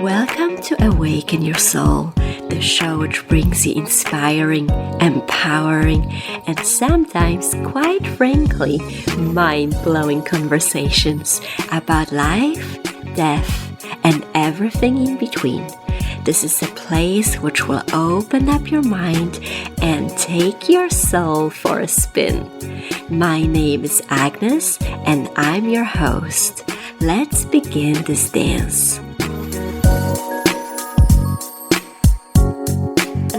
Welcome to Awaken Your Soul, the show which brings you inspiring, empowering, and sometimes, quite frankly, mind-blowing conversations about life, death, and everything in between. This is a place which will open up your mind and take your soul for a spin. My name is Agnes, and I'm your host. Let's begin this dance.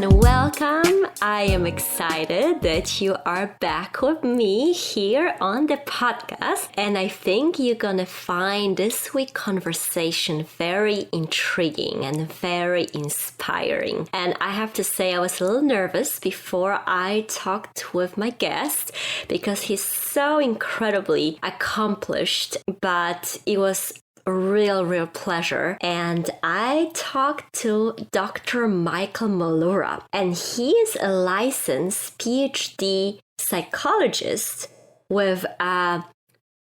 Welcome. I am excited that you are back with me here on the podcast, and I think you're gonna find this week's conversation very intriguing and very inspiring. And I have to say I was a little nervous before I talked with my guest because he's so incredibly accomplished, but it was a real pleasure. And I talked to Dr. Michael Mollura, and he is a licensed Ph.D. psychologist with a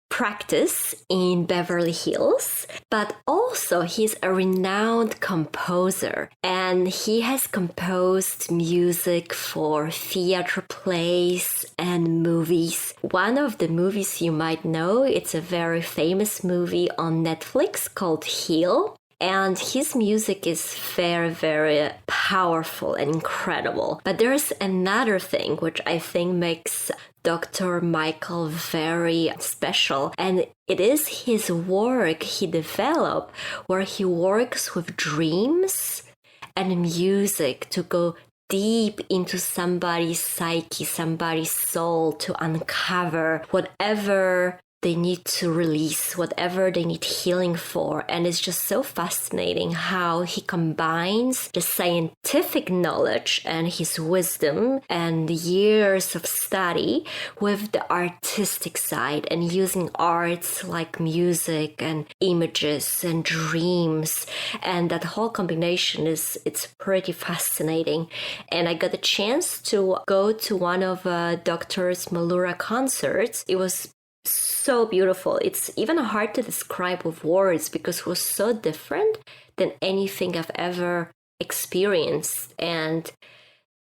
practice in Beverly Hills, but also he's a renowned composer, and he has composed music for theater plays and movies. One of the movies you might know, it's a very famous movie on Netflix called Heal. And his music is very powerful and incredible. But there's another thing which I think makes Dr. Michael very special, and it is his work he developed where he works with dreams and music to go deep into somebody's psyche, somebody's soul, to uncover whatever they need to release, whatever they need healing for. And it's just so fascinating how he combines the scientific knowledge and his wisdom and years of study with the artistic side, and using arts like music and images and dreams. And that whole combination it's pretty fascinating. And I got a chance to go to one of Dr. Mollura concerts. It was so beautiful. It's even hard to describe with words because it was so different than anything I've ever experienced. And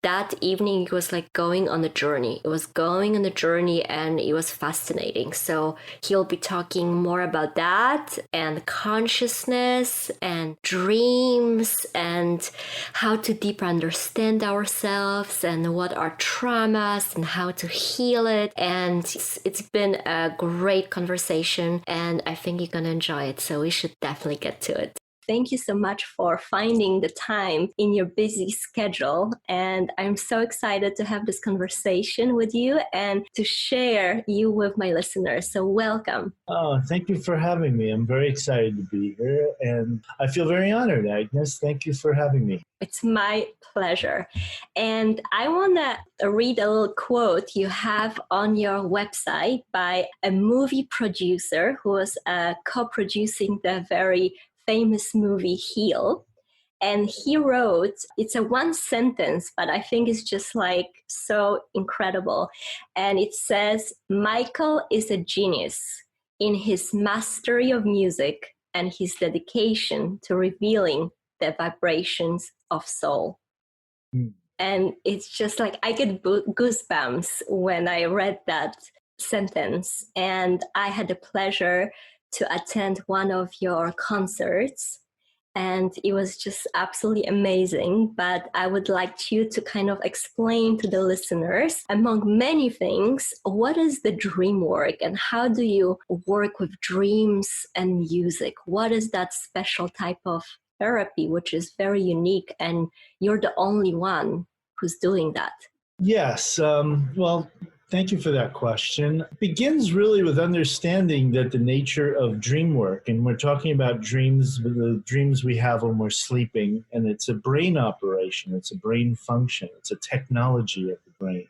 that evening, it was like going on a journey. It was going on a journey, and it was fascinating. So he'll be talking more about that and consciousness and dreams and how to deeper understand ourselves and what are traumas and how to heal it. And it's been a great conversation, and I think you're going to enjoy it. So we should definitely get to it. Thank you so much for finding the time in your busy schedule. And I'm so excited to have this conversation with you and to share you with my listeners. So welcome. Oh, thank you for having me. I'm very excited to be here, and I feel very honored, Agnes. Thank you for having me. It's my pleasure. And I want to read a little quote you have on your website by a movie producer who was co-producing the very famous movie Heal. And he wrote, it's a one sentence, but I think it's just like so incredible. And it says, Michael is a genius in his mastery of music and his dedication to revealing the vibrations of soul. And it's just like, I get goosebumps when I read that sentence. And I had the pleasure to attend one of your concerts, and it was just absolutely amazing. But I would like you to kind of explain to the listeners, among many things, what is the dream work and how do you work with dreams and music? What is that special type of therapy, which is very unique, and you're the only one who's doing that? Yes. Well, thank you for that question. It begins really with understanding that the nature of dream work, and we're talking about dreams, the dreams we have when we're sleeping, and it's a brain operation, it's a brain function, it's a technology of the brain.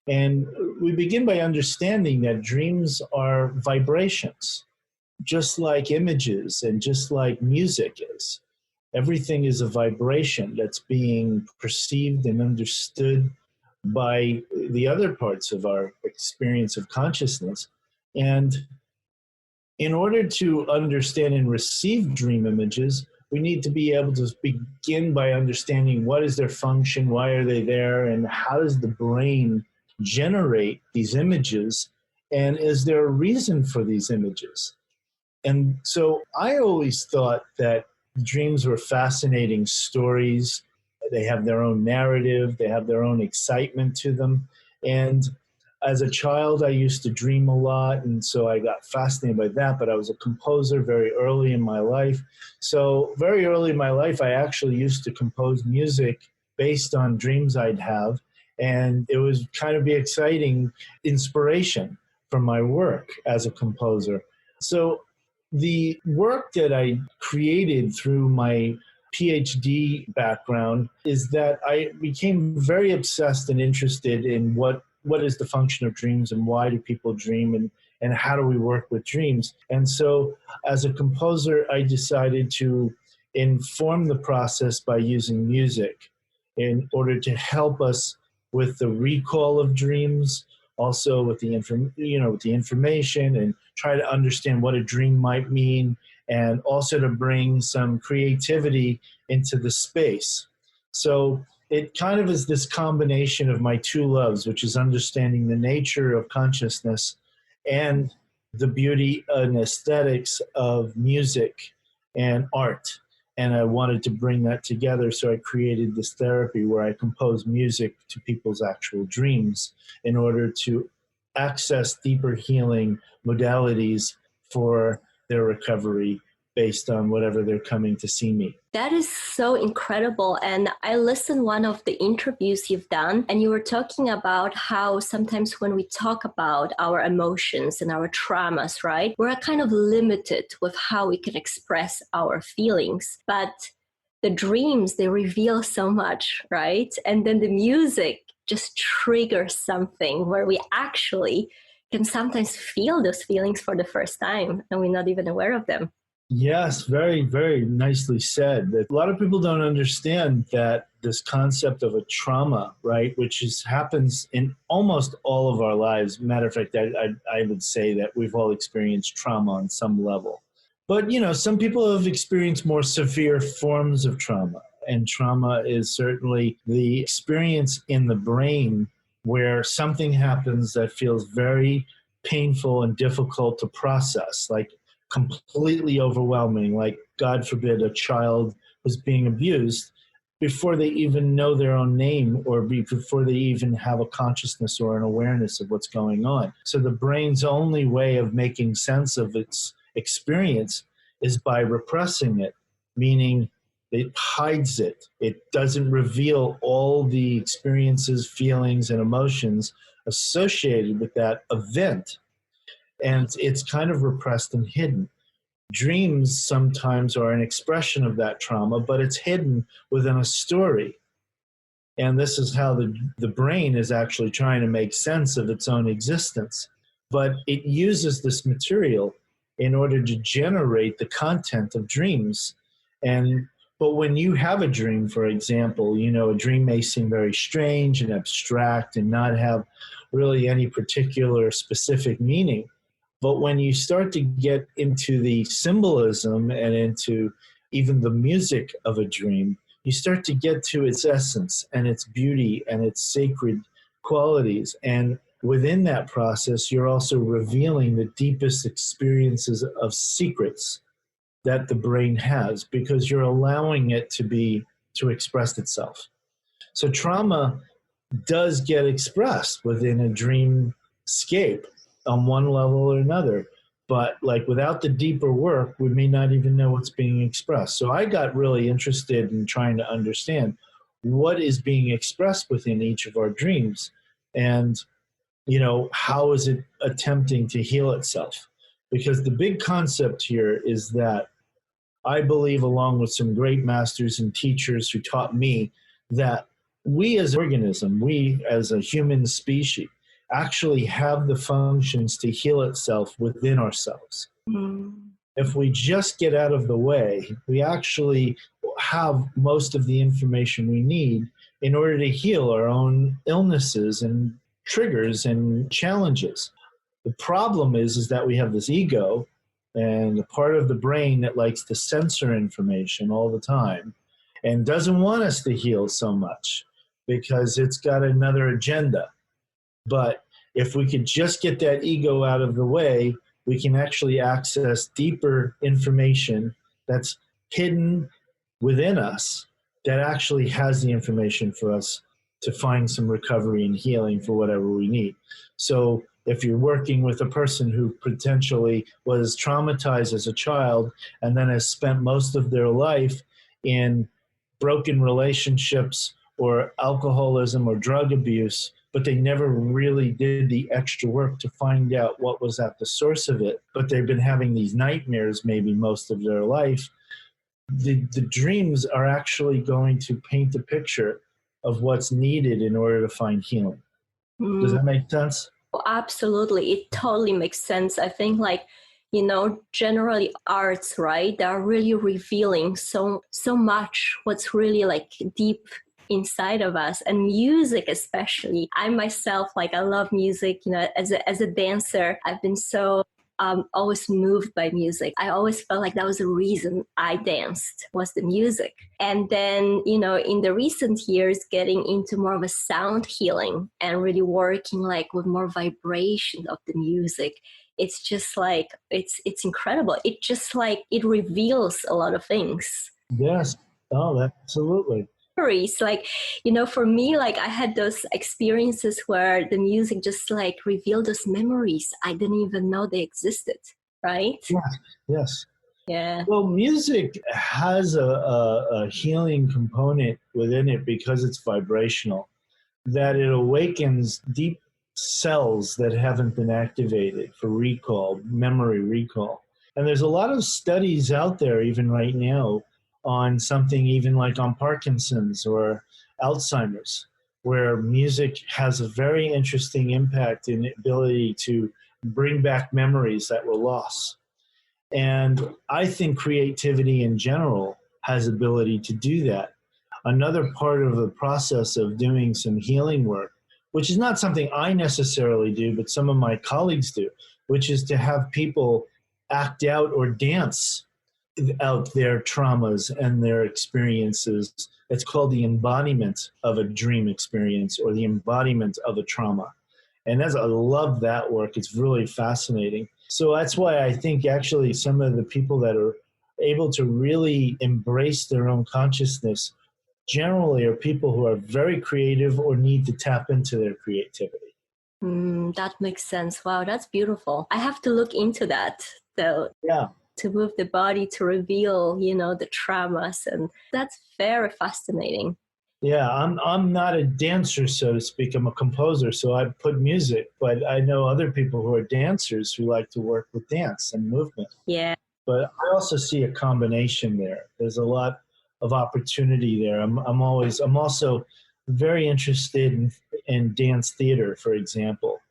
And we begin by understanding that dreams are vibrations, just like images and just like music is. Everything is a vibration that's being perceived and understood by the other parts of our experience of consciousness. And in order to understand and receive dream images, we need to be able to begin by understanding what is their function, why are they there, and how does the brain generate these images, and is there a reason for these images? And so I always thought that dreams were fascinating stories. They have their own narrative, they have their own excitement to them. And as a child, I used to dream a lot, and so I got fascinated by that. But I was a composer very early in my life. So very early in my life, I actually used to compose music based on dreams I'd have. And it was kind of be exciting inspiration for my work as a composer. So the work that I created through my Ph.D. background is that I became very obsessed and interested in what is the function of dreams and why do people dream, and how do we work with dreams. And so as a composer, I decided to inform the process by using music in order to help us with the recall of dreams, also with the with the information, and try to understand what a dream might mean, and also to bring some creativity into the space. So it kind of is this combination of my two loves, which is understanding the nature of consciousness and the beauty and aesthetics of music and art. And I wanted to bring that together, so I created this therapy where I compose music to people's actual dreams in order to access deeper healing modalities for their recovery based on whatever they're coming to see me. That is so incredible. And I listened one of the interviews you've done, and you were talking about how sometimes when we talk about our emotions and our traumas, right, we're kind of limited with how we can express our feelings. But the dreams, they reveal so much, right? And then the music just triggers something where we actually can sometimes feel those feelings for the first time and we're not even aware of them. Yes, very, very nicely said. A lot of people don't understand that this concept of a trauma, right, which happens in almost all of our lives. Matter of fact, I would say that we've all experienced trauma on some level. But, some people have experienced more severe forms of trauma. And trauma is certainly the experience in the brain where something happens that feels very painful and difficult to process, like completely overwhelming, like God forbid a child was being abused before they even know their own name or before they even have a consciousness or an awareness of what's going on. So the brain's only way of making sense of its experience is by repressing it, meaning it hides it. It doesn't reveal all the experiences, feelings, and emotions associated with that event. And it's kind of repressed and hidden. Dreams sometimes are an expression of that trauma, but it's hidden within a story. And this is how the brain is actually trying to make sense of its own existence. But it uses this material in order to generate the content of dreams. But when you have a dream, for example, a dream may seem very strange and abstract and not have really any particular specific meaning. But when you start to get into the symbolism and into even the music of a dream, you start to get to its essence and its beauty and its sacred qualities. And within that process, you're also revealing the deepest experiences of secrets that the brain has, because you're allowing it to express itself. So trauma does get expressed within a dreamscape on one level or another, but like without the deeper work, we may not even know what's being expressed. So I got really interested in trying to understand what is being expressed within each of our dreams, and how is it attempting to heal itself? Because the big concept here is that I believe, along with some great masters and teachers who taught me, that we as an organism, we as a human species, actually have the functions to heal itself within ourselves. If we just get out of the way, we actually have most of the information we need in order to heal our own illnesses and triggers and challenges. The problem is that we have this ego and a part of the brain that likes to censor information all the time and doesn't want us to heal so much because it's got another agenda. But if we could just get that ego out of the way, we can actually access deeper information that's hidden within us that actually has the information for us to find some recovery and healing for whatever we need. So if you're working with a person who potentially was traumatized as a child and then has spent most of their life in broken relationships or alcoholism or drug abuse, but they never really did the extra work to find out what was at the source of it, but they've been having these nightmares maybe most of their life, the dreams are actually going to paint a picture of what's needed in order to find healing. Does that make sense? Absolutely. It totally makes sense. I think generally arts, right? They're really revealing so much what's really like deep inside of us, and music especially. I myself, I love music, as a dancer. I've been so always moved by music. I always felt like that was the reason I danced, was the music. And then, in the recent years, getting into more of a sound healing and really working with more vibration of the music. It's just it's incredible. It just it reveals a lot of things. Yes. Oh, absolutely. For me, I had those experiences where the music just revealed those memories I didn't even know they existed, right? Yes. Yes. Yeah. Well, music has a healing component within it because it's vibrational, that it awakens deep cells that haven't been activated for recall, memory recall. And there's a lot of studies out there, even right now, on something even like on Parkinson's or Alzheimer's, where music has a very interesting impact in the ability to bring back memories that were lost. And I think creativity in general has ability to do that. Another part of the process of doing some healing work, which is not something I necessarily do, but some of my colleagues do, which is to have people act out or dance out their traumas and their experiences. It's called the embodiment of a dream experience or the embodiment of a trauma. And I love that work. It's really fascinating. So that's why I think actually some of the people that are able to really embrace their own consciousness generally are people who are very creative or need to tap into their creativity. That makes sense. Wow, that's beautiful. I have to look into that, though. Yeah. To move the body to reveal, the traumas. And that's very fascinating. Yeah, I'm not a dancer, so to speak. I'm a composer, so I put music, but I know other people who are dancers who like to work with dance and movement. Yeah. But I also see a combination there. There's a lot of opportunity there. I'm also very interested in dance theater, for example,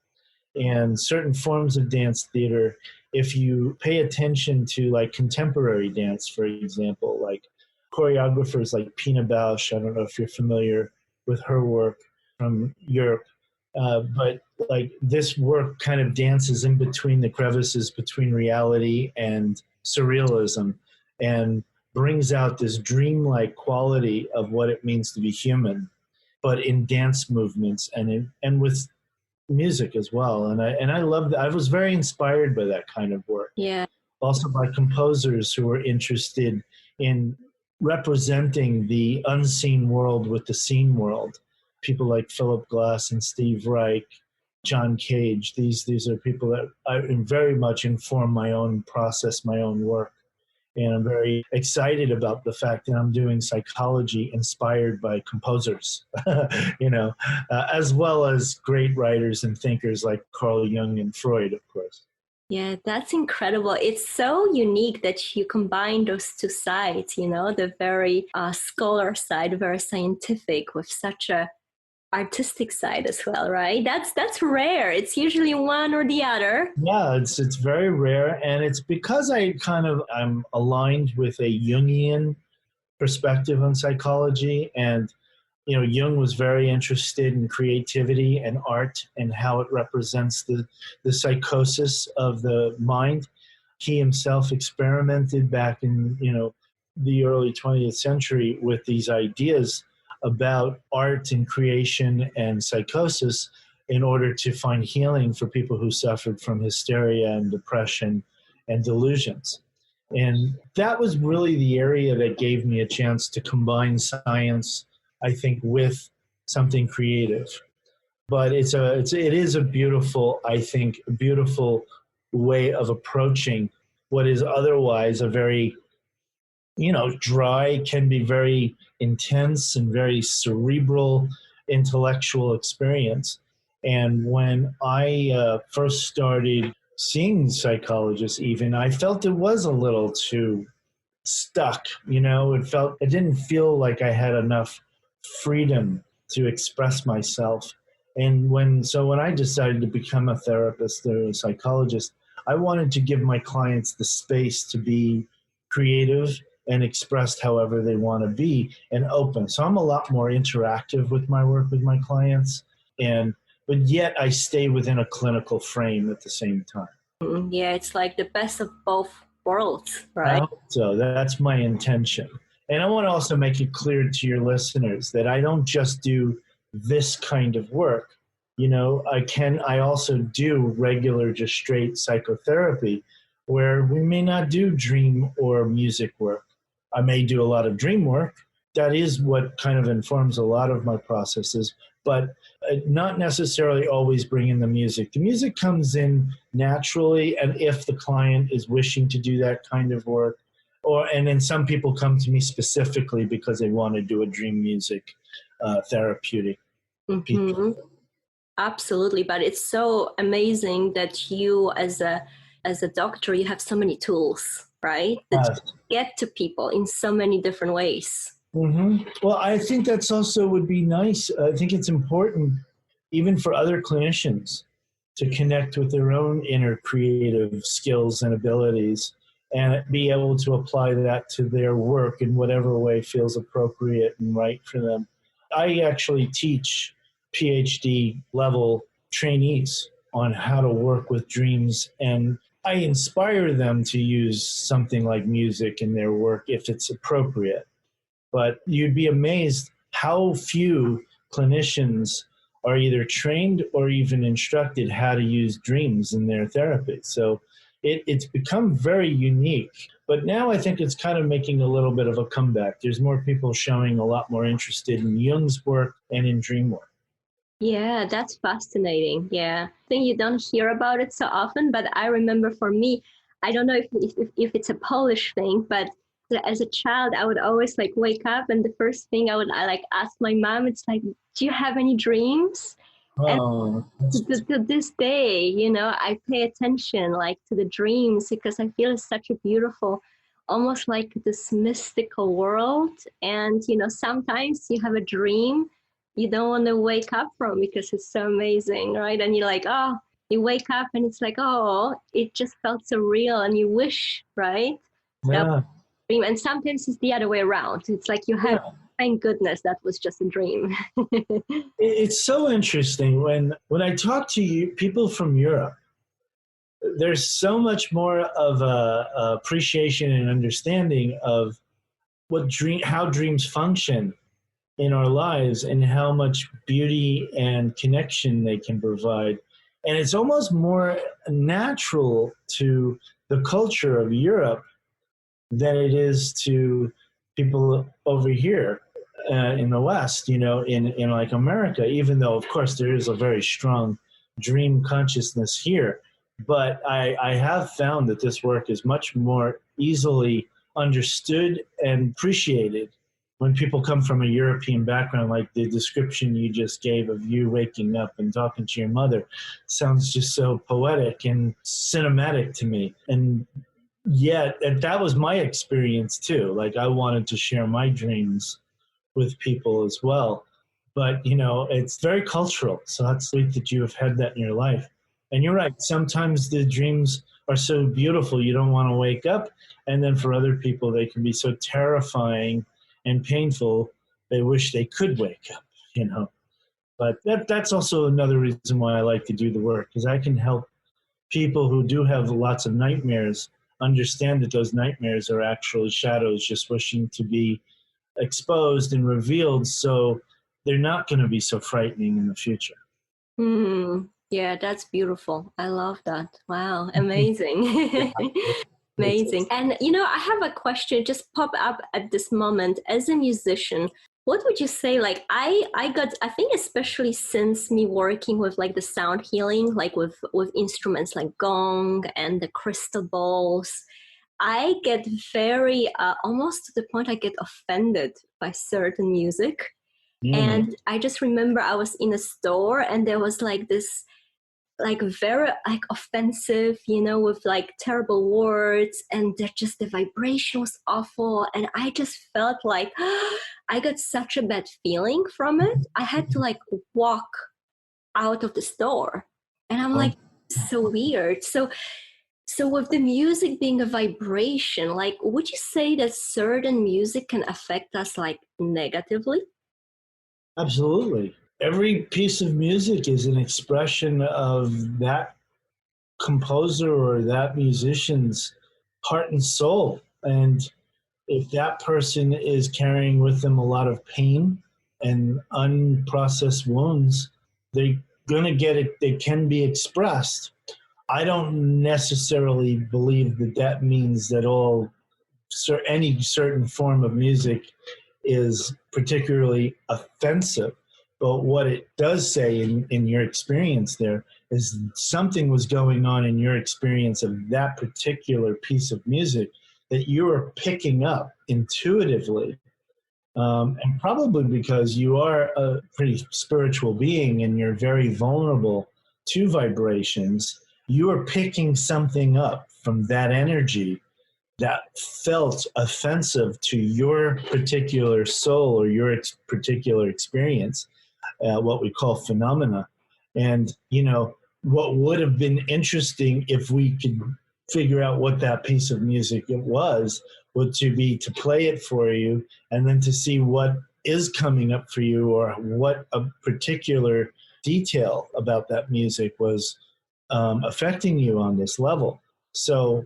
and certain forms of dance theater. If you pay attention to contemporary dance, for example, choreographers like Pina Bausch, I don't know if you're familiar with her work from Europe, but this work kind of dances in between the crevices between reality and surrealism and brings out this dreamlike quality of what it means to be human, but in dance movements and with music as well. And I love that. I was very inspired by that kind of work. Yeah. Also by composers who are interested in representing the unseen world with the seen world. People like Philip Glass and Steve Reich, John Cage. These are people that I very much inform my own process, my own work. And I'm very excited about the fact that I'm doing psychology inspired by composers, as well as great writers and thinkers like Carl Jung and Freud, of course. Yeah, that's incredible. It's so unique that you combine those two sides, the very scholar side, very scientific, with such a artistic side as well, right? That's rare. It's usually one or the other. Yeah, it's very rare, and it's because I'm aligned with a Jungian perspective on psychology, and Jung was very interested in creativity and art and how it represents the psychosis of the mind. he himself experimented back in, the early 20th century with these ideas about art and creation and psychosis in order to find healing for people who suffered from hysteria and depression and delusions. And that was really the area that gave me a chance to combine science, I think, with something creative. But it is a beautiful, I think, a beautiful way of approaching what is otherwise a very, dry, can be very intense and very cerebral intellectual experience. And when I first started seeing psychologists, even, I felt it was a little too stuck. It didn't feel like I had enough freedom to express myself. And when I decided to become a therapist or a psychologist, I wanted to give my clients the space to be creative and expressed however they want to be and open. So I'm a lot more interactive with my work with my clients, but yet I stay within a clinical frame at the same time. Yeah, it's like the best of both worlds, right? I hope so. That's my intention. And I want to also make it clear to your listeners that I don't just do this kind of work. I also do regular, just straight psychotherapy where we may not do dream or music work. I may do a lot of dream work. That is what kind of informs a lot of my processes, but not necessarily always bring in the music. The music comes in naturally, and if the client is wishing to do that kind of work, and then some people come to me specifically because they want to do a dream music therapeutic. Mm-hmm. Absolutely, but it's so amazing that you, as a doctor, you have so many tools, right? That get to people in so many different ways. Mm-hmm. Well, I think that's also would be nice. I think it's important, even for other clinicians, to connect with their own inner creative skills and abilities and be able to apply that to their work in whatever way feels appropriate and right for them. I actually teach Ph.D. level trainees on how to work with dreams, and I inspire them to use something like music in their work if it's appropriate. But you'd be amazed how few clinicians are either trained or even instructed how to use dreams in their therapy. So it's become very unique. But now I think it's kind of making a little bit of a comeback. There's more people showing a lot more interested in Jung's work and in dream work. Yeah, that's fascinating. Yeah. I think you don't hear about it so often, but I remember for me, I don't know if it's a Polish thing, but as a child, I would always wake up, and the first thing I ask my mom, it's like, do you have any dreams? Oh. And to this day, I pay attention to the dreams because I feel it's such a beautiful, almost like this mystical world. And, sometimes you have a dream you don't want to wake up from because it's so amazing, right? And you're like, oh, you wake up and it's like, oh, it just felt so real, and you wish, right? Yeah. Dream. And sometimes it's the other way around. It's like you have, thank goodness that was just a dream. It's so interesting when I talk to you, people from Europe, there's so much more of a appreciation and understanding of how dreams function in our lives and how much beauty and connection they can provide. And it's almost more natural to the culture of Europe than it is to people over here in the West, in like America, even though, of course, there is a very strong dream consciousness here. But I have found that this work is much more easily understood and appreciated when people come from a European background. Like the description you just gave of you waking up and talking to your mother sounds just so poetic and cinematic to me. And yet, and that was my experience too. Like I wanted to share my dreams with people as well. But, it's very cultural. So that's sweet that you have had that in your life. And you're right. Sometimes the dreams are so beautiful you don't want to wake up. And then for other people, they can be so terrifying and painful, they wish they could wake up, But that's also another reason why I like to do the work, because I can help people who do have lots of nightmares understand that those nightmares are actually shadows just wishing to be exposed and revealed, so they're not going to be so frightening in the future. Yeah, that's beautiful. I love that. Wow, amazing. Amazing. And I have a question just pop up at this moment. As a musician, what would you say? Like I think especially since me working with like the sound healing, like with instruments like gong and the crystal balls, I get very almost to the point I get offended by certain music. And I just remember I was in a store and there was like this like very like offensive, with like terrible words, and the vibration was awful, and I just felt like I got such a bad feeling from it. I had to like walk out of the store, and I'm like, so weird. So with the music being a vibration, like would you say that certain music can affect us like negatively? Absolutely. Every piece of music is an expression of that composer or that musician's heart and soul. And if that person is carrying with them a lot of pain and unprocessed wounds, they're going to get it, they can be expressed. I don't necessarily believe that that means that any certain form of music is particularly offensive. But what it does say in your experience there is something was going on in your experience of that particular piece of music that you are picking up intuitively. And probably because you are a pretty spiritual being and you're very vulnerable to vibrations, you are picking something up from that energy that felt offensive to your particular soul or your particular experience, what we call phenomena. And, what would have been interesting if we could figure out what that piece of music it was, would to be to play it for you and then to see what is coming up for you or what a particular detail about that music was affecting you on this level. So,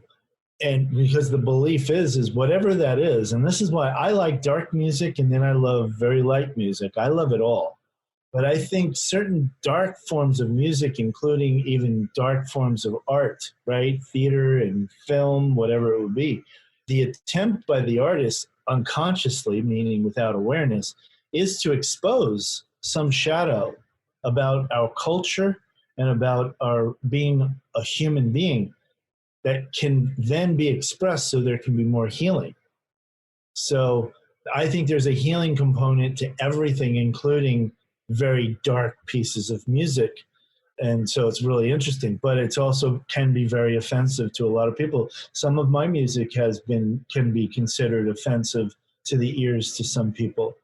and because the belief is whatever that is, and this is why I like dark music and then I love very light music. I love it all. But I think certain dark forms of music, including even dark forms of art, right? Theater and film, whatever it would be, the attempt by the artist unconsciously, meaning without awareness, is to expose some shadow about our culture and about our being a human being that can then be expressed so there can be more healing. So I think there's a healing component to everything, including very dark pieces of music. And so it's really interesting, but it's also can be very offensive to a lot of people. Some of my music can be considered offensive to the ears to some people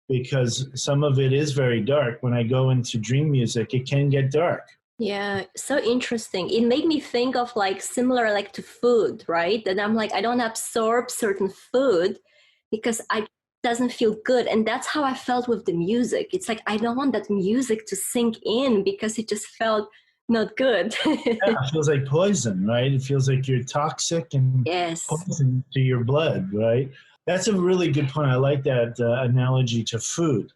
because some of it is very dark. When I go into dream music, it can get dark. Yeah, so interesting. It made me think of like similar like to food, right? That I'm like, I don't absorb certain food because I doesn't feel good. And that's how I felt with the music. It's like I don't want that music to sink in because it just felt not good. Yeah, it feels like poison, right? It feels like you're toxic and Yes. poison to your blood, right? That's a really good point. I like that analogy to food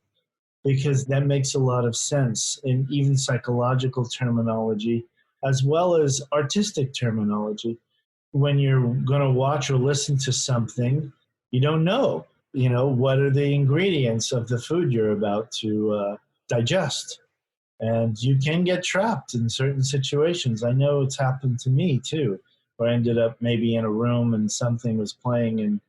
because that makes a lot of sense in even psychological terminology as well as artistic terminology. When you're going to watch or listen to something, you don't know, what are the ingredients of the food you're about to digest. And you can get trapped in certain situations. I know it's happened to me too, where I ended up maybe in a room and something was playing and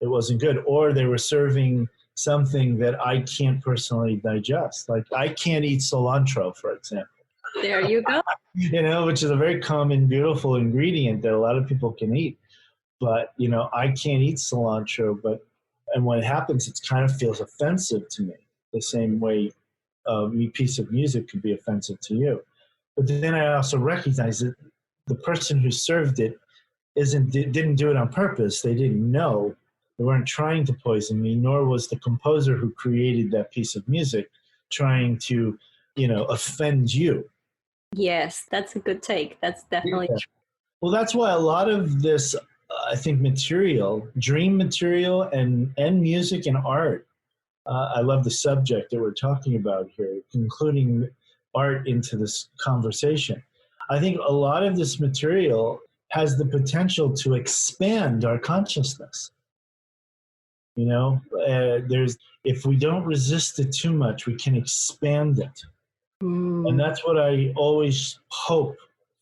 it wasn't good, or they were serving something that I can't personally digest. Like I can't eat cilantro, for example. There you go. Which is a very common, beautiful ingredient that a lot of people can eat. But, I can't eat cilantro, and when it happens, it kind of feels offensive to me, the same way a piece of music could be offensive to you. But then I also recognize that the person who served it didn't do it on purpose. They didn't know. They weren't trying to poison me, nor was the composer who created that piece of music trying to, offend you. Yes, that's a good take. That's definitely true. Well, that's why a lot of this I think, material, dream material, and music and art. I love the subject that we're talking about here, including art into this conversation. I think a lot of this material has the potential to expand our consciousness. You know, there's if we don't resist it too much, we can expand it. And that's what I always hope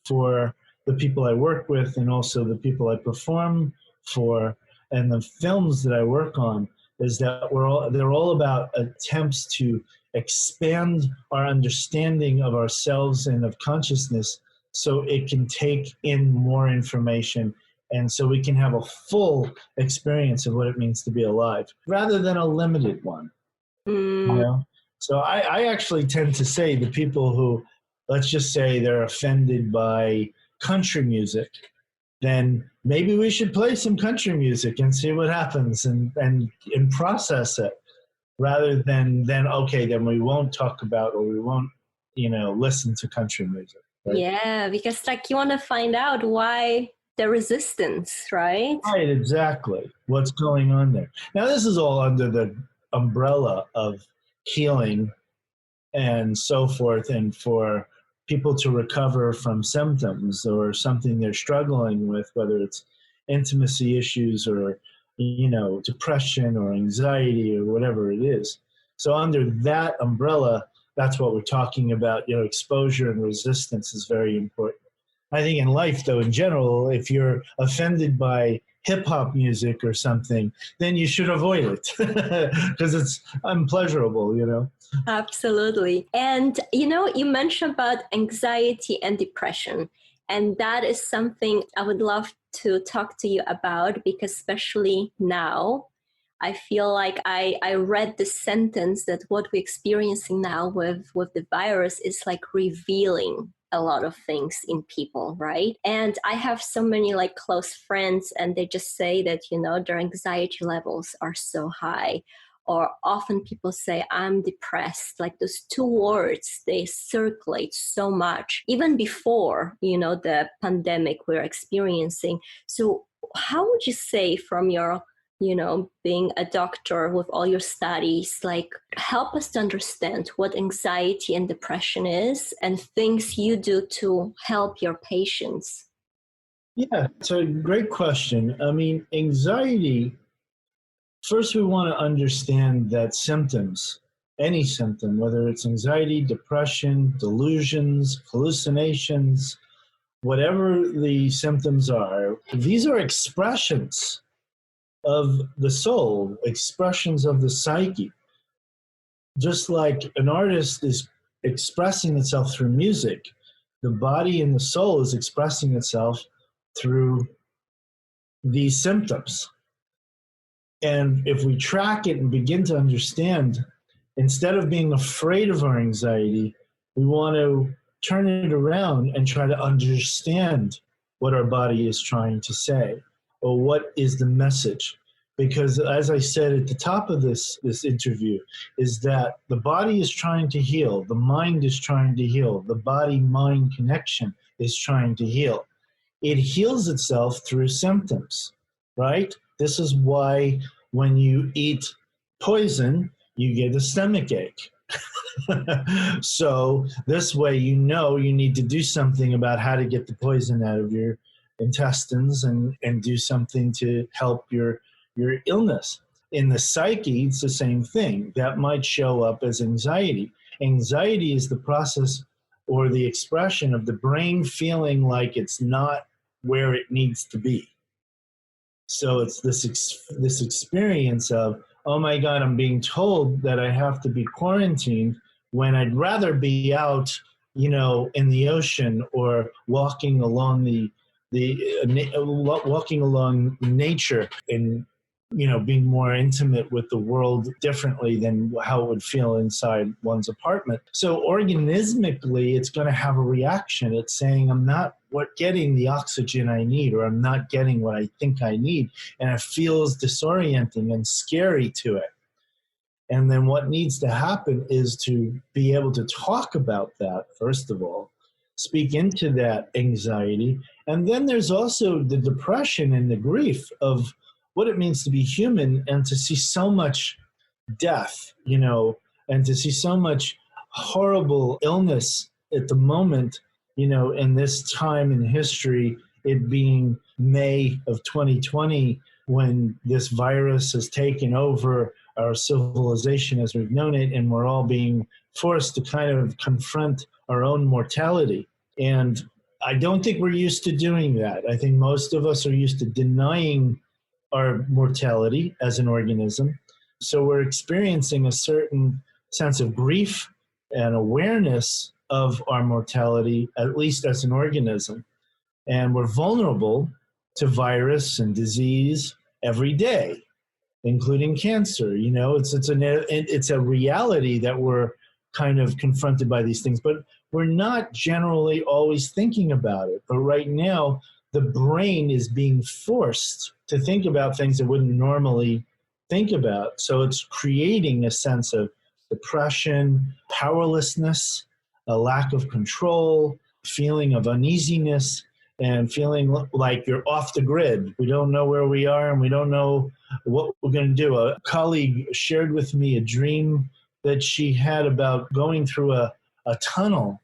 for the people I work with and also the people I perform for and the films that I work on is that they're all about attempts to expand our understanding of ourselves and of consciousness so it can take in more information and so we can have a full experience of what it means to be alive rather than a limited one. You know? So I actually tend to say the people who, let's just say they're offended by country music, then maybe we should play some country music and see what happens and process it rather than okay, then we won't talk about or we won't, listen to country music. Right? Yeah, because like you want to find out why the resistance, right? Right, exactly. What's going on there? Now, this is all under the umbrella of healing and so forth, and for people to recover from symptoms or something they're struggling with, whether it's intimacy issues or, depression or anxiety or whatever it is. So under that umbrella, that's what we're talking about. Exposure and resistance is very important. I think in life, though, in general, if you're offended by hip hop music or something, then you should avoid it because it's unpleasurable. Absolutely. And, you mentioned about anxiety and depression. And that is something I would love to talk to you about because especially now, I feel like I read the sentence that what we're experiencing now with the virus is like revealing a lot of things in people, right? And I have so many like close friends and they just say that, their anxiety levels are so high. Or often people say, I'm depressed. Like those two words, they circulate so much, even before, the pandemic we're experiencing. So how would you say from your, being a doctor with all your studies, like help us to understand what anxiety and depression is and things you do to help your patients? Yeah, it's a great question. I mean, anxiety, first, we want to understand that symptoms, any symptom, whether it's anxiety, depression, delusions, hallucinations, whatever the symptoms are, these are expressions of the soul, expressions of the psyche. Just like an artist is expressing itself through music, the body and the soul is expressing itself through these symptoms. And if we track it and begin to understand, instead of being afraid of our anxiety, we want to turn it around and try to understand what our body is trying to say or what is the message. Because as I said at the top of this interview, is that the body is trying to heal, the mind is trying to heal, the body-mind connection is trying to heal. It heals itself through symptoms, right? This is why when you eat poison, you get a stomach ache. So this way you need to do something about how to get the poison out of your intestines and do something to help your illness. In the psyche, it's the same thing. That might show up as anxiety. Anxiety is the process or the expression of the brain feeling like it's not where it needs to be. So it's this experience of, oh my God, I'm being told that I have to be quarantined when I'd rather be out, in the ocean or walking along walking along nature and being more intimate with the world differently than how it would feel inside one's apartment. So organismically, it's going to have a reaction. It's saying, I'm not getting the oxygen I need, or I'm not getting what I think I need. And it feels disorienting and scary to it. And then what needs to happen is to be able to talk about that, first of all, speak into that anxiety, And then there's also the depression and the grief of what it means to be human and to see so much death, and to see so much horrible illness at the moment, in this time in history, it being May of 2020, when this virus has taken over our civilization as we've known it, and we're all being forced to kind of confront our own mortality. And I don't think we're used to doing that. I think most of us are used to denying our mortality as an organism. So we're experiencing a certain sense of grief and awareness of our mortality, at least as an organism. And we're vulnerable to virus and disease every day, including cancer. It's a reality that we're kind of confronted by these things, but we're not generally always thinking about it. But right now, the brain is being forced to think about things it wouldn't normally think about. So it's creating a sense of depression, powerlessness, a lack of control, feeling of uneasiness, and feeling like you're off the grid. We don't know where we are, and we don't know what we're going to do. A colleague shared with me a dream that she had about going through a tunnel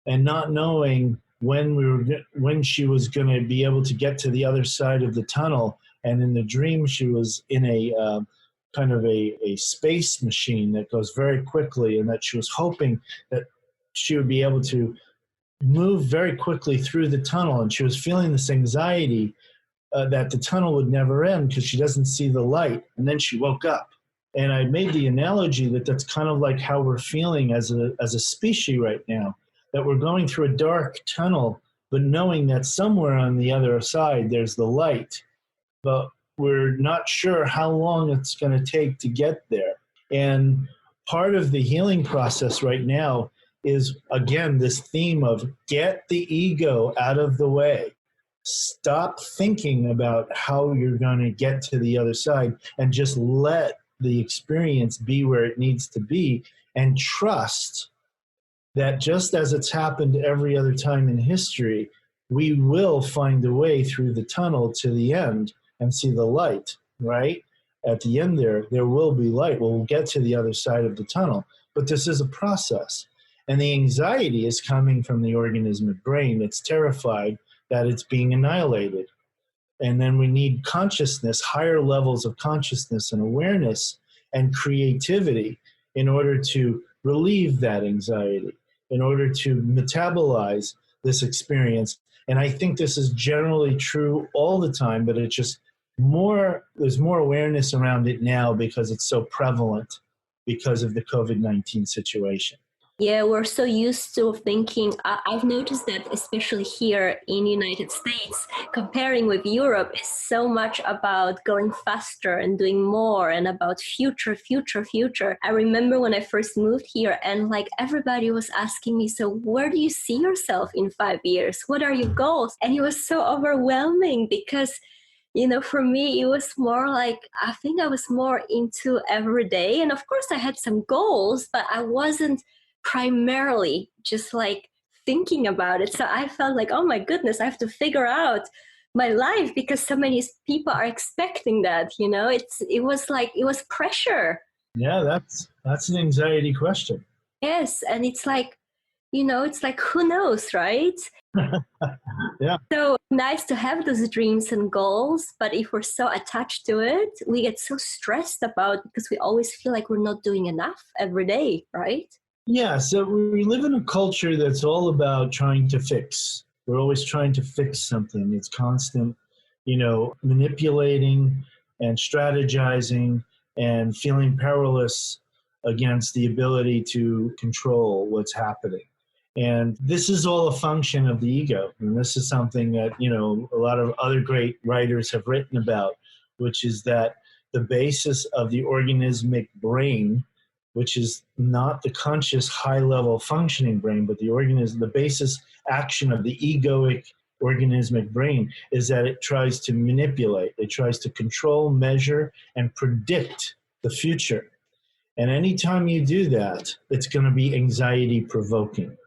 and not knowing when she was going to be able to get to the other side of the tunnel. And in the dream, she was in a kind of a space machine that goes very quickly, and that she was hoping that she would be able to move very quickly through the tunnel. And she was feeling this anxiety that the tunnel would never end because she doesn't see the light. And then she woke up. And I made the analogy that that's kind of like how we're feeling as a species right now, that we're going through a dark tunnel, but knowing that somewhere on the other side there's the light, but we're not sure how long it's going to take to get there. And part of the healing process right now is, again, this theme of get the ego out of the way. Stop thinking about how you're going to get to the other side and just let the experience be where it needs to be, and trust that just as it's happened every other time in history, we will find a way through the tunnel to the end and see the light, right? At the end there will be light. We'll get to the other side of the tunnel. But this is a process. And the anxiety is coming from the organismic brain. It's terrified that it's being annihilated. And then we need consciousness, higher levels of consciousness and awareness and creativity in order to relieve that anxiety, in order to metabolize this experience. And I think this is generally true all the time, but it's just there's more awareness around it now because it's so prevalent because of the COVID-19 situation. Yeah, we're so used to thinking. I've noticed that especially here in United States, comparing with Europe is so much about going faster and doing more and about future. I remember when I first moved here and like everybody was asking me, so where do you see yourself in 5 years? What are your goals? And it was so overwhelming because for me, it was more like, I think I was more into every day. And of course I had some goals, but I wasn't primarily just like thinking about it. So I felt like, oh my goodness, I have to figure out my life because so many people are expecting that, it was pressure. Yeah, that's an anxiety question. Yes. And it's like, it's like, who knows, right? Yeah. So nice to have those dreams and goals, but if we're so attached to it, we get so stressed about because we always feel like we're not doing enough every day, right? Yeah, so we live in a culture that's all about trying to fix. We're always trying to fix something. It's constant, manipulating and strategizing and feeling powerless against the ability to control what's happening. And this is all a function of the ego. And this is something that, a lot of other great writers have written about, which is that the basis of the organismic brain, which is not the conscious high-level functioning brain, but the basis action of the egoic organismic brain is that it tries to manipulate, it tries to control, measure, and predict the future. And anytime you do that, it's going to be anxiety provoking.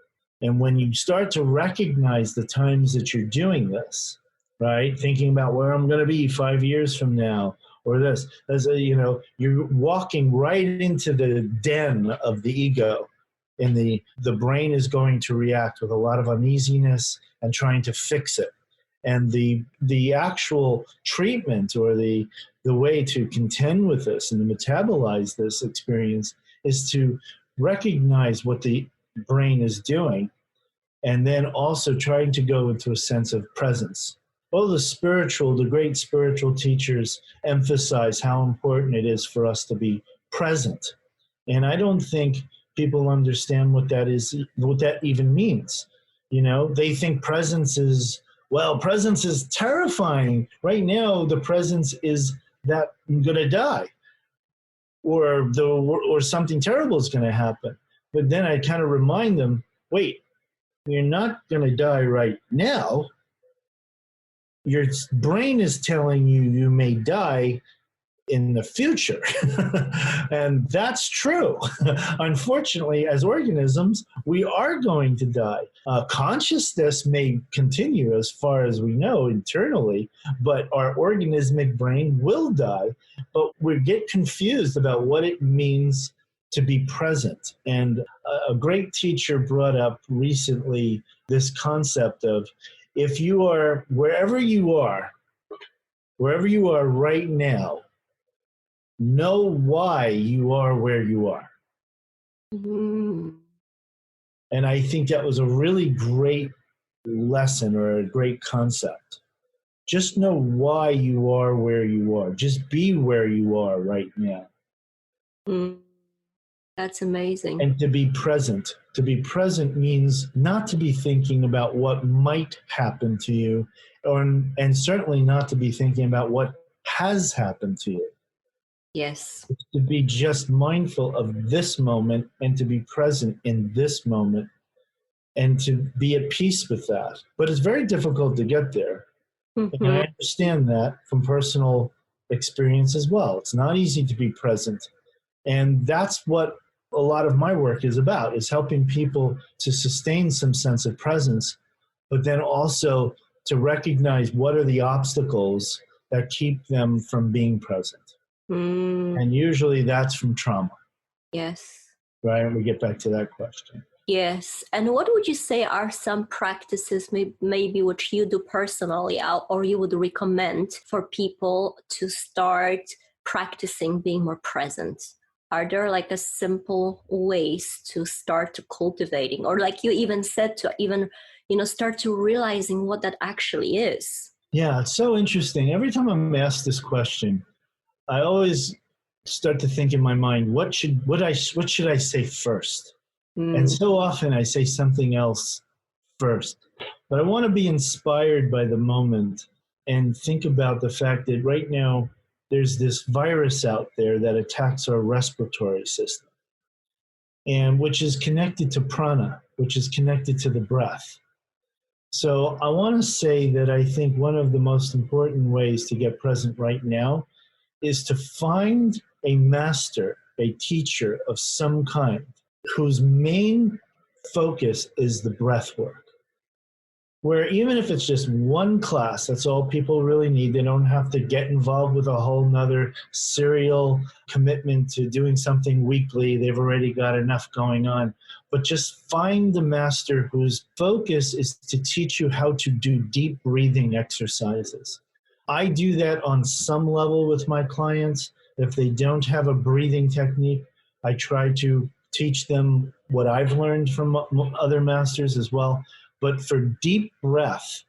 And when you start to recognize the times that you're doing this, right, thinking about where I'm going to be 5 years from now, or this, you're walking right into the den of the ego, and the brain is going to react with a lot of uneasiness and trying to fix it. And the actual treatment, or the way to contend with this and to metabolize this experience, is to recognize what the brain is doing, and then also trying to go into a sense of presence. All the great spiritual teachers emphasize how important it is for us to be present. And I don't think people understand what that even means. They think presence is terrifying. Right now, the presence is that I'm going to die, or something terrible is going to happen. But then I kind of remind them, wait, you're not going to die right now. Your brain is telling you you may die in the future. And that's true. Unfortunately, as organisms, we are going to die. Consciousness may continue as far as we know internally, but our organismic brain will die. But we get confused about what it means to be present. And a great teacher brought up recently this concept of, if you are wherever you are right now, know why you are where you are. Mm. And I think that was a really great lesson, or a great concept. Just know why you are where you are. Just be where you are right now. Mm. That's amazing. And to be present. To be present means not to be thinking about what might happen to you, and certainly not to be thinking about what has happened to you. Yes. To be just mindful of this moment, and to be present in this moment, and to be at peace with that. But it's very difficult to get there. Mm-hmm. And I understand that from personal experience as well. It's not easy to be present. And that's what a lot of my work is about, is helping people to sustain some sense of presence, but then also to recognize what are the obstacles that keep them from being present. Mm. And usually that's from trauma. Yes. Right? And we get back to that question. Yes. And what would you say are some practices maybe which you do personally, or you would recommend for people to start practicing being more present? Are there like a simple ways to start to cultivating, or like you even said, to even, start to realizing what that actually is? Yeah, it's so interesting. Every time I'm asked this question, I always start to think in my mind, what should I say first? And so often I say something else first. But I want to be inspired by the moment and think about the fact that right now there's this virus out there that attacks our respiratory system, and which is connected to prana, which is connected to the breath. So I want to say that I think one of the most important ways to get present right now is to find a master, a teacher of some kind, whose main focus is the breath work. Where even if it's just one class, that's all people really need. They don't have to get involved with a whole nother serial commitment to doing something weekly. They've already got enough going on. But just find the master whose focus is to teach you how to do deep breathing exercises. I do that on some level with my clients. If they don't have a breathing technique, I try to teach them what I've learned from other masters as well. But for deep breath,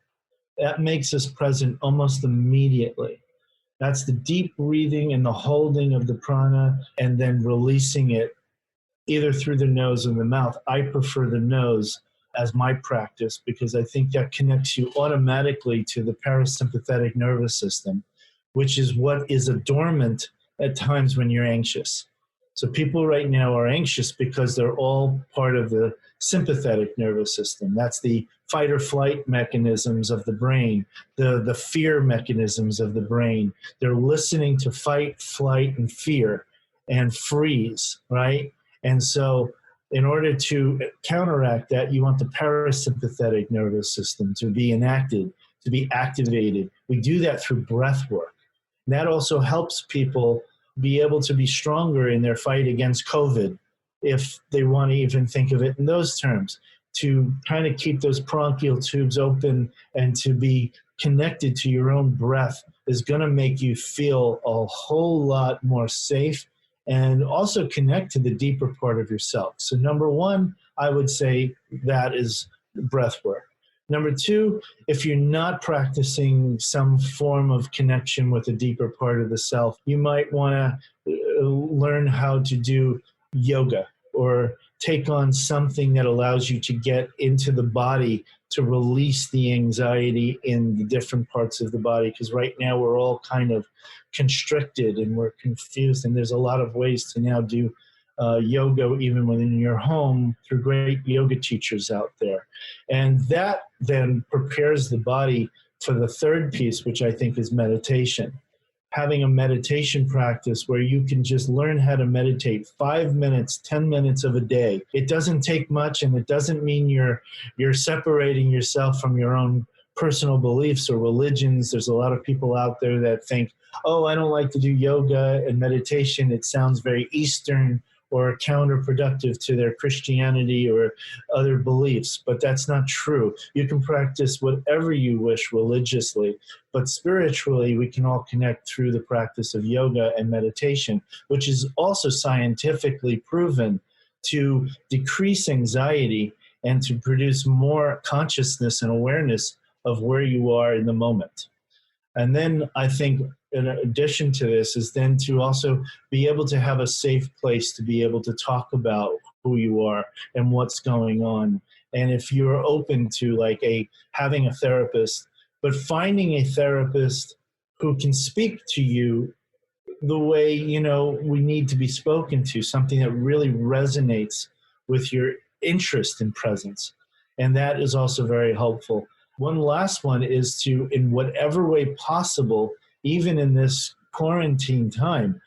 that makes us present almost immediately. That's the deep breathing and the holding of the prana, and then releasing it either through the nose or the mouth. I prefer the nose as my practice because I think that connects you automatically to the parasympathetic nervous system, which is what is dormant at times when you're anxious. So people right now are anxious because they're all part of the sympathetic nervous system. That's the fight or flight mechanisms of the brain, the fear mechanisms of the brain. They're listening to fight, flight, and fear and freeze, right? And so In order to counteract that, you want the parasympathetic nervous system to be enacted, to be activated. We do that through breath work. And that also helps people be able to be stronger in their fight against COVID, if they want to even think of it in those terms, to kind of keep those bronchial tubes open and to be connected to your own breath is going to make you feel a whole lot more safe and also connect to the deeper part of yourself. So number one, I would say that is breath work. Number two, if you're not practicing some form of connection with a deeper part of the self, you might want to learn how to do yoga or take on something that allows you to get into the body to release the anxiety in the different parts of the body. Because right now we're all kind of constricted and we're confused. And there's a lot of ways to now do yoga even within your home through great yoga teachers out there. And that then prepares the body for the third piece, which I think is meditation. Having a meditation practice where you can just learn how to meditate 5 minutes, 10 minutes of a day. It doesn't take much, and it doesn't mean you're separating yourself from your own personal beliefs or religions. There's a lot of people out there that think, oh, I don't like to do yoga and meditation. It sounds very Eastern or counterproductive to their Christianity or other beliefs, but that's not true. You can practice whatever you wish religiously, but spiritually we can all connect through the practice of yoga and meditation, which is also scientifically proven to decrease anxiety and to produce more consciousness and awareness of where you are in the moment. And then I think in addition to this is then to also be able to have a safe place to be able to talk about who you are and what's going on. And if you're open to like having a therapist, but finding a therapist who can speak to you the way, we need to be spoken to, something that really resonates with your interest in presence. And that is also very helpful. One last one is to, in whatever way possible, even in this quarantine time,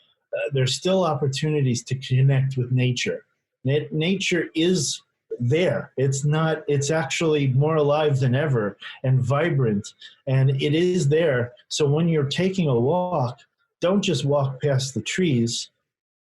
there's still opportunities to connect with nature. Nature is there. It's actually more alive than ever and vibrant, and it is there. So when you're taking a walk, don't just walk past the trees.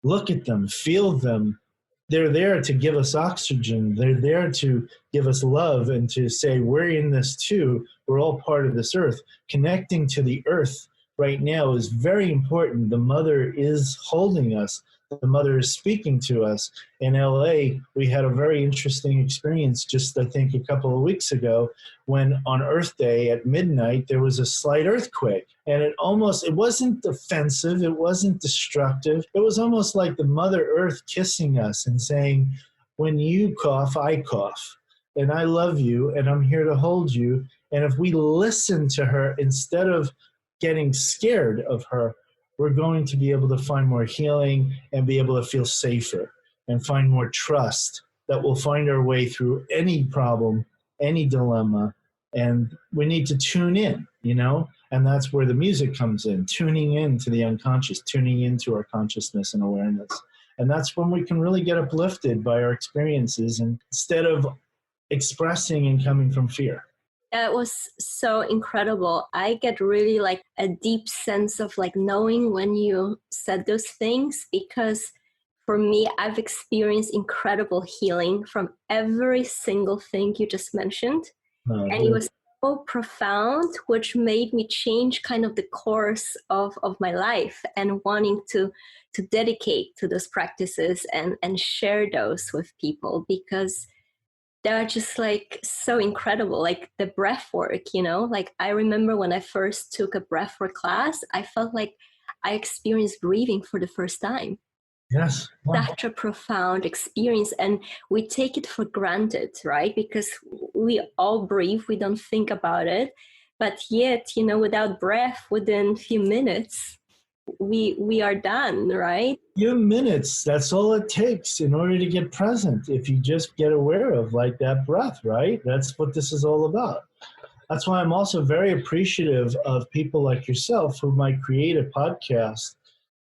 Look at them, feel them. They're there to give us oxygen. They're there to give us love and to say, we're in this too. We're all part of this earth. Connecting to the earth right now is very important. The mother is holding us. The mother is speaking to us. In LA, we had a very interesting experience just, I think, a couple of weeks ago when on Earth Day at midnight, there was a slight earthquake. And it wasn't offensive. It wasn't destructive. It was almost like the Mother Earth kissing us and saying, when you cough, I cough. And I love you, and I'm here to hold you. And if we listen to her instead of getting scared of her, we're going to be able to find more healing and be able to feel safer and find more trust that we'll find our way through any problem, any dilemma. And we need to tune in, and that's where the music comes in, tuning in to the unconscious, tuning into our consciousness and awareness. And that's when we can really get uplifted by our experiences instead of expressing and coming from fear. That was so incredible. I get really like a deep sense of like knowing when you said those things, because for me, I've experienced incredible healing from every single thing you just mentioned. And it was so profound, which made me change kind of the course of my life and wanting to dedicate to those practices and share those with people, because they're just like so incredible, like the breath work, like I remember when I first took a breath work class, I felt like I experienced breathing for the first time. Yes. Wow. Such a profound experience. And we take it for granted, right? Because we all breathe, we don't think about it. But yet, without breath, within a few minutes, we are done, right? Few minutes, that's all it takes in order to get present. If you just get aware of like that breath, right? That's what this is all about. That's why I'm also very appreciative of people like yourself who might create a podcast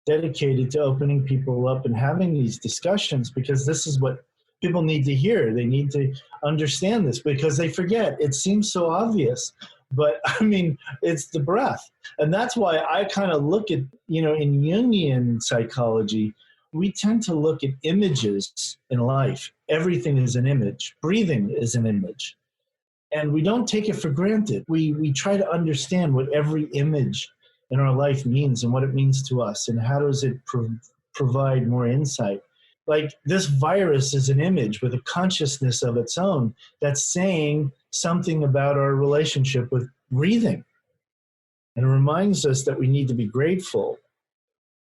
dedicated to opening people up and having these discussions, because this is what people need to hear. They need to understand this because they forget. It seems so obvious, but I mean, it's the breath. And that's why I kind of look at, in Jungian psychology, we tend to look at images in life. Everything is an image. Breathing is an image. And we don't take it for granted. We try to understand what every image in our life means and what it means to us and how does it provide more insight. Like this virus is an image with a consciousness of its own that's saying something about our relationship with breathing. And it reminds us that we need to be grateful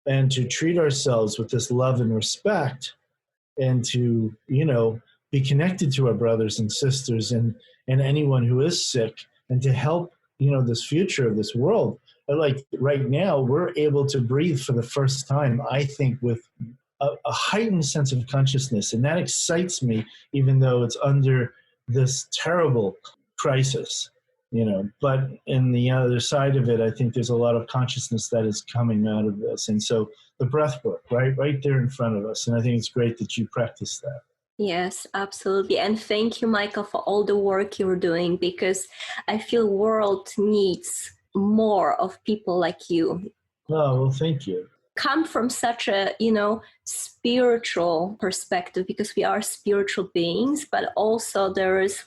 and to treat ourselves with this love and respect and to, be connected to our brothers and sisters and anyone who is sick and to help, this future of this world. Like right now, we're able to breathe for the first time, I think, with a heightened sense of consciousness. And that excites me, even though it's under this terrible crisis, But in the other side of it, I think there's a lot of consciousness that is coming out of this. And so the breath work, right there in front of us. And I think it's great that you practice that. Yes, absolutely. And thank you, Michael, for all the work you're doing, because I feel world needs more of people like you. Oh, well, thank you. Come from such a, spiritual perspective, because we are spiritual beings, but also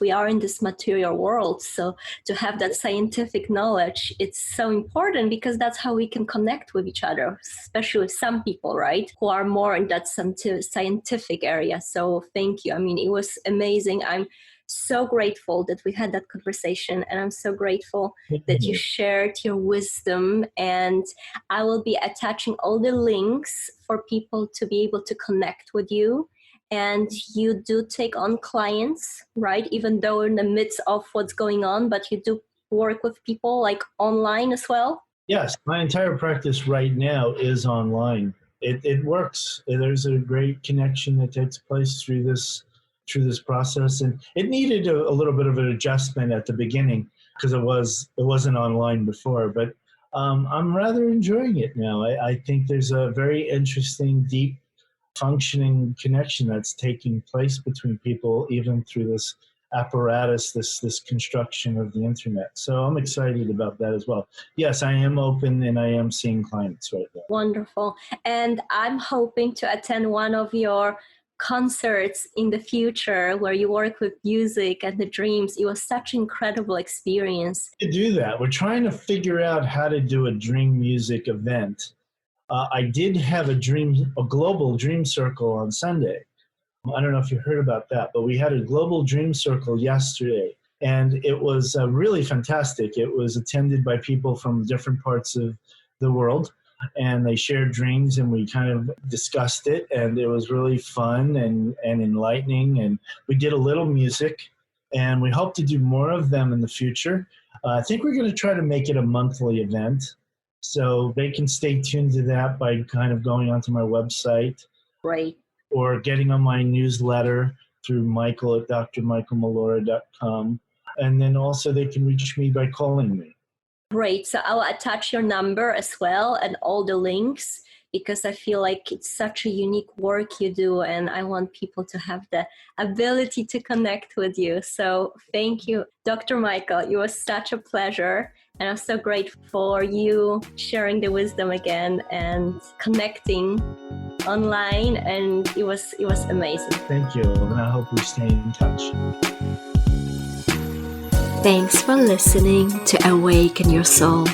we are in this material world. So to have that scientific knowledge, it's so important because that's how we can connect with each other, especially with some people, right, who are more in that scientific area. So thank you. I mean, it was amazing. I'm so grateful that we had that conversation, and I'm so grateful that you shared your wisdom, and I will be attaching all the links for people to be able to connect with you. And you do take on clients, right? Even though in the midst of what's going on, but you do work with people like online as well? Yes, my entire practice right now is online. It works. There's a great connection that takes place through this process, and it needed a little bit of an adjustment at the beginning because it wasn't online before, but I'm rather enjoying it now. I think there's a very interesting, deep, functioning connection that's taking place between people, even through this apparatus, this construction of the internet. So I'm excited about that as well. Yes, I am open and I am seeing clients right now. Wonderful. And I'm hoping to attend one of your concerts in the future where you work with music and the dreams. It was such an incredible experience. To do that, we're trying to figure out how to do a dream music event. I did have a global dream circle on Sunday. I don't know if you heard about that, but we had a global dream circle yesterday, and it was really fantastic. It was attended by people from different parts of the world, and they shared dreams, and we kind of discussed it, and it was really fun and enlightening, and we did a little music, and we hope to do more of them in the future. I think we're going to try to make it a monthly event, so they can stay tuned to that by kind of going onto my website. Right. Or getting on my newsletter through Michael at drmichaelmollura.com. And then also they can reach me by calling me. Great. So I'll attach your number as well and all the links, because I feel like it's such a unique work you do, and I want people to have the ability to connect with you. So thank you, Dr. Michael. It was such a pleasure. And I'm so grateful for you sharing the wisdom again and connecting online, and it was amazing. Thank you, and I hope we stay in touch. Thanks for listening to Awaken Your Soul.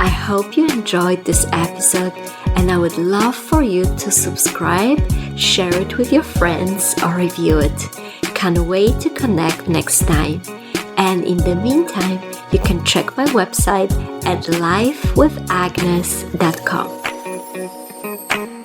I hope you enjoyed this episode, and I would love for you to subscribe, share it with your friends, or review it. Can't wait to connect next time. And in the meantime, you can check my website at lifewithagnes.com.